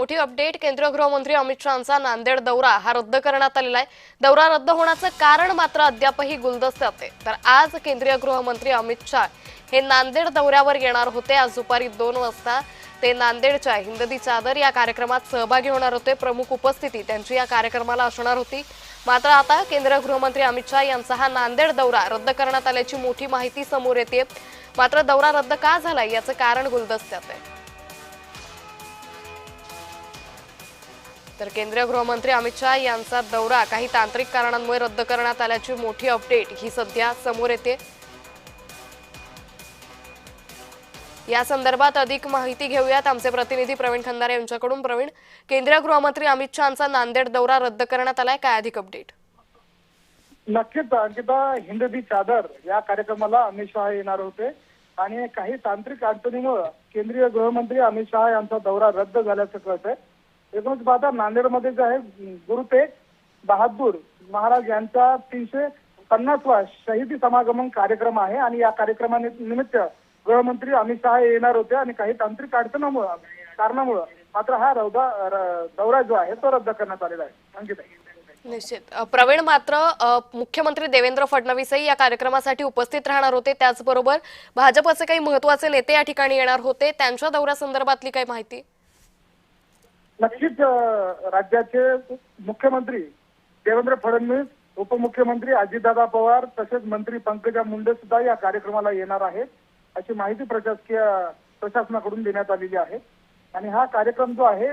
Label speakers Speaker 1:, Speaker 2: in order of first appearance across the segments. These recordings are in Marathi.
Speaker 1: मोठी अपडेट केंद्रीय गृहमंत्री अमित शहांचा नांदेड दौरा हा रद्द करण्यात आलेला आहे। दौरा रद्द होण्याचं कारण मात्र अद्यापही गुलदस्त्यात आहे। तर आज केंद्रीय गृहमंत्री अमित शहा हे नांदेड दौऱ्यावर येणार होते। आज दुपारी 2 वाजता ते नांदेडच्या हिंददी चादर या कार्यक्रमात सहभागी होणार होते। प्रमुख उपस्थिती त्यांची या कार्यक्रमाला असणार होती। मात्र आता केंद्रीय गृहमंत्री अमित शहा यांचा हा नांदेड दौरा रद्द करण्यात आल्याची मोठी माहिती समोर येते। मात्र दौरा रद्द का झाला याचं कारण गुलदस्त्यात आहे। तर केंद्रीय गृहमंत्री अमित शहा यांचा दौरा काही तांत्रिक कारणांमुळे रद्द करण्यात आल्याची मोठी अपडेट ही सध्या समोर येते। या संदर्भात अधिक माहिती घेऊयात आमचे प्रतिनिधी प्रवीण खंदारे यांच्याकडून। प्रवीण, केंद्रीय गृहमंत्री अमित शहांचा नांदेड दौरा रद्द करण्यात आलाय, काय अधिक अपडेट?
Speaker 2: नक्कीच अंकिता, हिंददी चादर या कार्यक्रमाला अमित शहा येणार होते आणि काही तांत्रिक अडचणीमुळे केंद्रीय गृहमंत्री अमित शहा यांचा दौरा रद्द झाल्याचं कळतंय। एकूणच पाहता नांदेडमध्ये जे आहे गुरु तेग बहादूर महाराज यांचा 350वा शहीदी समागमन कार्यक्रम आहे आणि या कार्यक्रमानिमित्त गृहमंत्री अमित शहा येणार होते आणि काही तांत्रिक कारणामुळे मात्र हा दौरा जो आहे तो रद्द करण्यात आलेला आहे। अंकिता,
Speaker 1: निश्चित प्रवीण, मात्र मुख्यमंत्री देवेंद्र फडणवीसही या कार्यक्रमासाठी उपस्थित राहणार होते। त्याचबरोबर भाजपचे काही महत्त्वाचे नेते या ठिकाणी येणार होते। त्यांच्या दौऱ्यासंदर्भातली काही माहिती?
Speaker 2: नक्कीच राज्याचे मुख्यमंत्री देवेंद्र फडणवीस, उपमुख्यमंत्री अजितदादा पवार तसेच मंत्री पंकजा मुंडे सुद्धा या कार्यक्रमाला येणार आहेत अशी माहिती प्रशासनाकडून देण्यात आलेली आहे। आणि हा कार्यक्रम जो आहे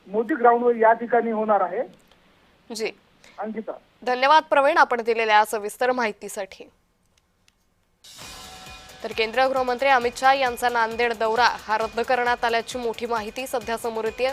Speaker 2: मोदी ग्राउंडवर या ठिकाणी होणार आहे।
Speaker 1: जी
Speaker 2: अंकिता,
Speaker 1: धन्यवाद प्रवीण आपण दिलेल्या सविस्तर माहितीसाठी। तर केंद्रीय गृहमंत्री अमित शहा यांचा नांदेड दौरा हा रद्द करण्यात आल्याची मोठी माहिती सध्या समोर येते।